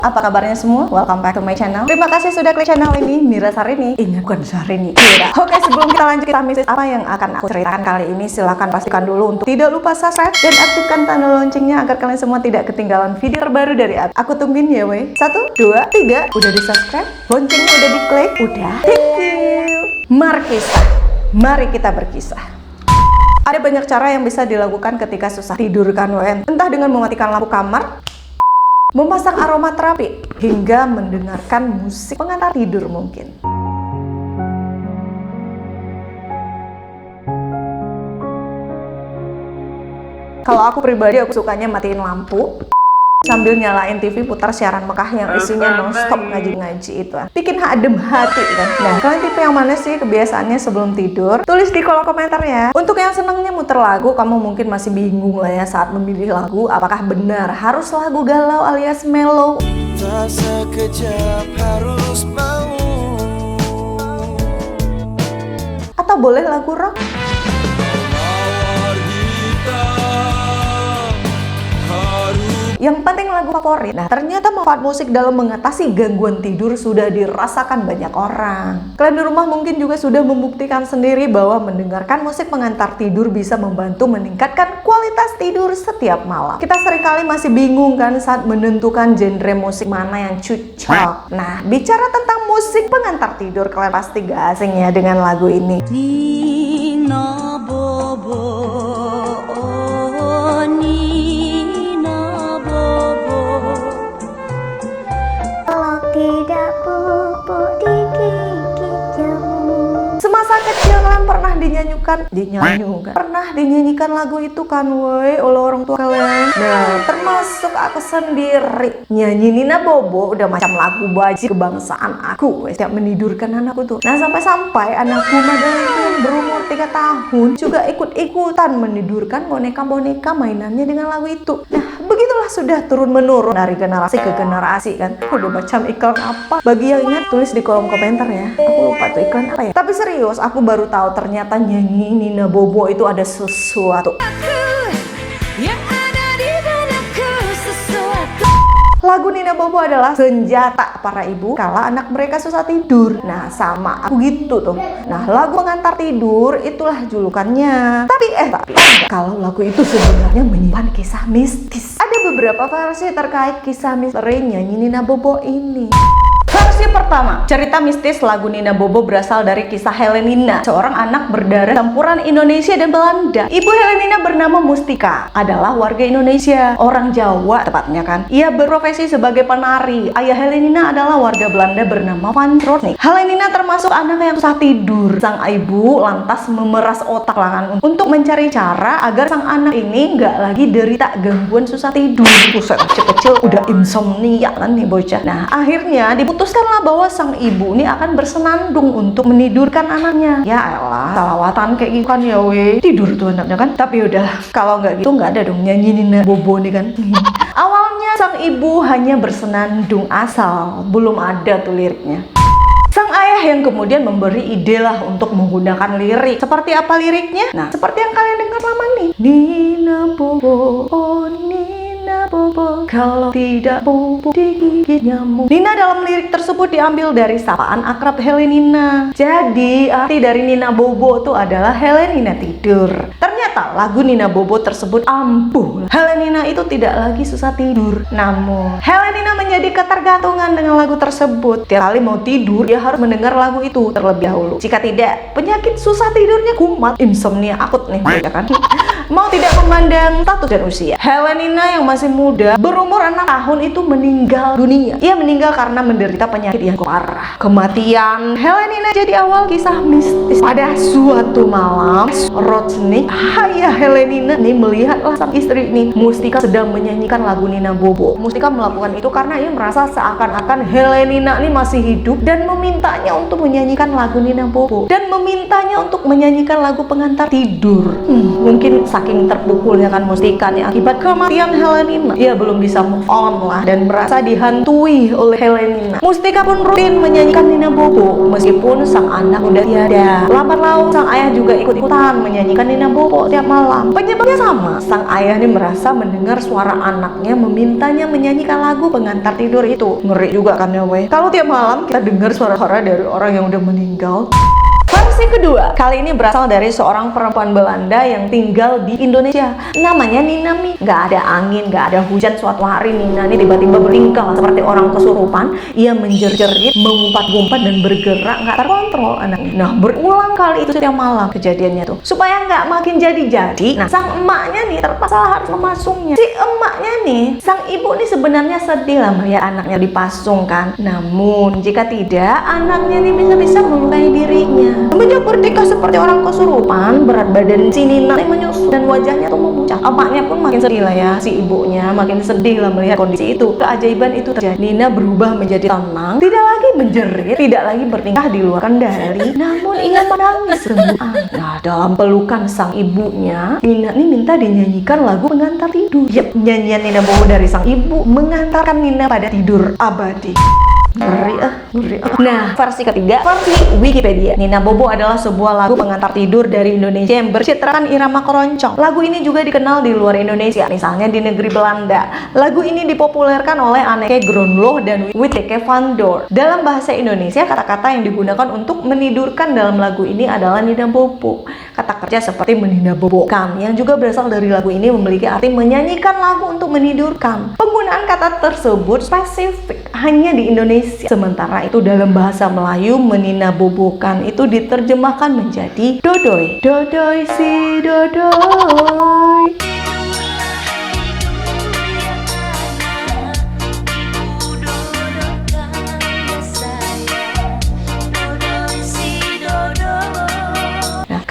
apa kabarnya semua? Welcome back to my channel. Terima kasih sudah klik channel ini, Mira Sarini. Ingat, bukan Sarini, Mira. Oke, sebelum kita lanjut kita mistis apa yang akan aku ceritakan kali ini, silahkan pastikan dulu untuk tidak lupa subscribe dan aktifkan tanda loncengnya agar kalian semua tidak ketinggalan video terbaru dari aku. Aku tungguin ya, weh. 1, 2, 3. Udah di subscribe? Loncengnya udah diklik? Udah. Thank you. Mari kisah. Mari kita berkisah. Ada banyak cara yang bisa dilakukan ketika susah tidur kan, weh. Entah dengan mematikan lampu kamar, memasang aromaterapi, hingga mendengarkan musik pengantar tidur mungkin. Kalau aku pribadi, aku sukanya matiin lampu sambil nyalain TV putar siaran Mekah yang isinya non-stop ngaji-ngaji itu. Bikin adem hati kan. Nah, kalian tipe yang mana sih kebiasaannya sebelum tidur? Tulis di kolom komentar ya. Untuk yang senangnya muter lagu, kamu mungkin masih bingung lah ya saat memilih lagu. Apakah benar harus lagu galau alias mellow? Tak sekejap harus mau. Atau boleh lagu rock? Yang penting lagu favorit. Nah, ternyata manfaat musik dalam mengatasi gangguan tidur sudah dirasakan banyak orang. Kalian di rumah mungkin juga sudah membuktikan sendiri bahwa mendengarkan musik pengantar tidur bisa membantu meningkatkan kualitas tidur setiap malam. Kita seringkali masih bingung kan saat menentukan genre musik mana yang cocok. Nah, bicara tentang musik pengantar tidur, kalian pasti gak asing ya dengan lagu ini. Nina Bobo, oh Nina Bobo, kalau tidak bubuk digigit nyamuk. Semasa kecil kalian pernah pernah dinyanyikan lagu itu kan, woi, oleh orang tua kalian. Nah, termasuk aku sendiri. Nyanyi Nina Bobo udah macam lagu wajib kebangsaan aku setiap menidurkan anakku tuh. Nah, sampai-sampai anakku Madalena yang berumur 3 tahun juga ikut-ikutan menidurkan boneka-boneka mainannya dengan lagu itu. Nah, begitulah sudah turun-menurun dari generasi ke generasi kan. Udah macam iklan apa? Bagi yang ingat, tulis di kolom komentar ya. Aku lupa tuh iklan apa ya. Tapi serius, aku baru tahu ternyata nyanyi Nina Bobo itu ada sesuatu. Lagu Nina Bobo adalah senjata para ibu kala anak mereka susah tidur. Nah, sama aku gitu tuh. Nah, lagu pengantar tidur itulah julukannya. Tapi kalau lagu itu sebenarnya menyimpan kisah mistis. Ada beberapa versi terkait kisah misteri nyanyi Nina Bobo ini. Versi pertama, cerita mistis lagu Nina Bobo berasal dari kisah Helenina, seorang anak berdarah campuran Indonesia dan Belanda. Ibu Helenina bernama Mustika, adalah warga Indonesia, orang Jawa tepatnya kan. Ia berprofesi sebagai penari. Ayah Helenina adalah warga Belanda bernama Van Trotnik. Helenina termasuk anak yang susah tidur. Sang ibu lantas memeras otak lah untuk mencari cara agar sang anak ini nggak lagi derita gangguan susah tidur. Buset, kecil-kecil udah insomnia kan nih bocah. Nah, akhirnya diputuskanlah bahwa sang ibu ini akan bersenandung untuk menidurkan anaknya. Ya elah, salawatan kayak gitu kan ya weh. Tidur tuh anaknya kan. Tapi udahlah, kalau nggak gitu nggak ada dong nyanyi Nina Bobo nih kan. Awalnya sang ibu hanya bersenandung asal, belum ada tuh liriknya. Sang ayah yang kemudian memberi ide lah untuk menggunakan lirik. Seperti apa liriknya? Nah, seperti yang kalian dengar lama nih. Nina Bobo, oh Nina Bobo, kalau tidak bubuk digigit nyamuk. Nina dalam lirik tersebut diambil dari sapaan akrab Helenina. Jadi arti dari Nina Bobo itu adalah Helenina tidur. Ternyata lagu Nina Bobo tersebut ampuh. Helenina itu tidak lagi susah tidur. Namun Helenina menjadi ketergantungan dengan lagu tersebut. Tiap kali mau tidur, dia harus mendengar lagu itu terlebih dahulu. Jika tidak, penyakit susah tidurnya kumat, insomnia akut nih, ya kan? Mau tidak memandang status dan usia, Helenina yang masih muda, berumur 6 tahun itu meninggal dunia. Ia meninggal karena menderita penyakit yang parah. Kematian Helenina jadi awal kisah mistis. Pada suatu malam, Trotnik, ayah Helenina nih, melihatlah sang istri nih, Mustika, sedang menyanyikan lagu Nina Bobo. Mustika melakukan itu karena ia merasa seakan-akan Helenina nih masih hidup dan memintanya untuk menyanyikan lagu Nina Bobo dan memintanya untuk menyanyikan lagu pengantar tidur. Mungkin saking terpukulnya kan Mustika nih akibat kematian Helenina. Ia belum bisa move on lah dan merasa dihantui oleh Helenina. Mustika pun rutin menyanyikan Nina Bobo meskipun sang anak udah tiada. Lambat laun sang ayah juga ikut-ikutan menyanyikan Nina Bobo tiap malam. Penyebabnya sama, sang ayah nih merasa mendengar suara anaknya memintanya menyanyikan lagu pengantar tidur itu. Ngeri juga kan ya weh, kalau tiap malam kita dengar suara-suara dari orang yang udah meninggal. Versi kedua, kali ini berasal dari seorang perempuan Belanda yang tinggal di Indonesia. Namanya Nina Mi. Gak ada angin, gak ada hujan, suatu hari Nina ini tiba-tiba bertingkah seperti orang kesurupan. Ia menjerit-jerit, mengumpat-ngumpat dan bergerak gak terkontrol anaknya. Nah, berulang kali itu setiap malam kejadiannya tuh. Supaya gak makin jadi-jadi, nah sang emaknya nih terpaksa harus memasungnya. Si emaknya nih, sang ibu nih sebenarnya sedih lah melihat anaknya dipasung kan. Namun, jika tidak, anaknya nih bisa-bisa melukai dirinya. Semenjak bertingkah seperti orang kesurupan, berat badan si Nina menyusut dan wajahnya tuh memuncak. Emaknya pun makin sedih lah ya, si ibunya makin sedih lah melihat kondisi itu. Keajaiban itu terjadi. Nina berubah menjadi tenang, tidak lagi menjerit, tidak lagi bertingkah di luar kendali, namun ingin menangis sembuhan. Nah, dalam pelukan sang ibunya, Nina ini minta dinyanyikan lagu pengantar tidur. Yap, nyanyian Nina Bobo dari sang ibu mengantarkan Nina pada tidur abadi. Ngeri ah. Nah, versi ketiga, versi Wikipedia. Nina Bobo adalah sebuah lagu pengantar tidur dari Indonesia yang bercitrakan irama keroncong. Lagu ini juga dikenal di luar Indonesia, misalnya di negeri Belanda. Lagu ini dipopulerkan oleh Anneke Grönloh dan Witteke van Dor. Dalam bahasa Indonesia, kata-kata yang digunakan untuk menidurkan dalam lagu ini adalah Nina Bobo. Kata kerja seperti menina bobokan, yang juga berasal dari lagu ini memiliki arti menyanyikan lagu untuk menidurkan. Penggunaan kata tersebut spesifik hanya di Indonesia. Sementara itu dalam bahasa Melayu, menina bobokan itu diterjemahkan menjadi dodoy. Dodoy si dodoy.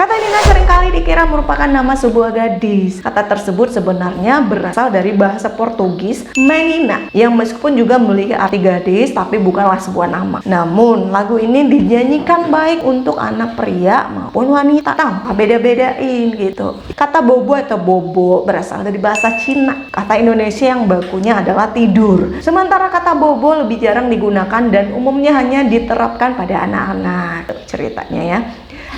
Kata Nina seringkali dikira merupakan nama sebuah gadis. Kata tersebut sebenarnya berasal dari bahasa Portugis menina, yang meskipun juga memiliki arti gadis, tapi bukanlah sebuah nama. Namun, lagu ini dinyanyikan baik untuk anak pria maupun wanita, tanpa beda-bedain gitu. Kata bobo atau bobo berasal dari bahasa Cina. Kata Indonesia yang bakunya adalah tidur. Sementara kata bobo lebih jarang digunakan dan umumnya hanya diterapkan pada anak-anak. Ceritanya ya.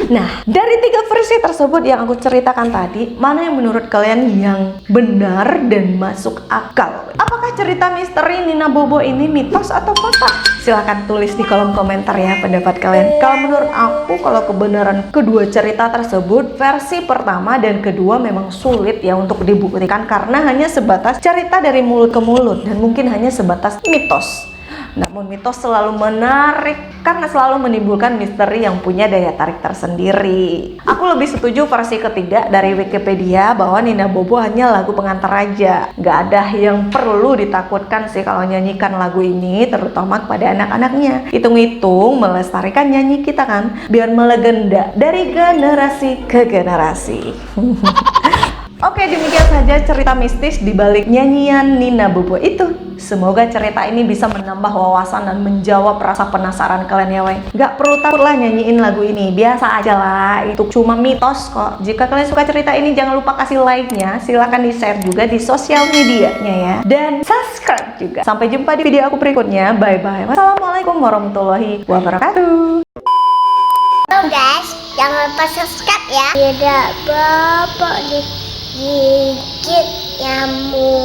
Nah, dari 3 versi tersebut yang aku ceritakan tadi, mana yang menurut kalian yang benar dan masuk akal? Apakah cerita misteri Nina Bobo ini mitos atau fakta? Silahkan tulis di kolom komentar ya pendapat kalian. Kalau menurut aku, kalau kebenaran kedua cerita tersebut, versi pertama dan kedua memang sulit ya untuk dibuktikan karena hanya sebatas cerita dari mulut ke mulut dan mungkin hanya sebatas mitos. Namun mitos selalu menarik karena selalu menimbulkan misteri yang punya daya tarik tersendiri. Aku lebih setuju versi ketiga dari Wikipedia bahwa Nina Bobo hanya lagu pengantar aja. Gak ada yang perlu ditakutkan sih kalau nyanyikan lagu ini, terutama kepada anak-anaknya. Hitung-hitung melestarikan nyanyi kita kan, biar melegenda dari generasi ke generasi. Oke, demikian saja cerita mistis di balik nyanyian Nina Bobo itu. Semoga cerita ini bisa menambah wawasan dan menjawab rasa penasaran kalian ya weh. Gak perlu takut lah nyanyiin lagu ini, biasa aja lah, itu cuma mitos kok. Jika kalian suka cerita ini, jangan lupa kasih like-nya, silahkan di-share juga di sosial medianya ya. Dan subscribe juga. Sampai jumpa di video aku berikutnya, bye-bye. Wassalamualaikum warahmatullahi wabarakatuh. Halo guys, jangan lupa subscribe ya. Tidak bapak digigit nyamuk.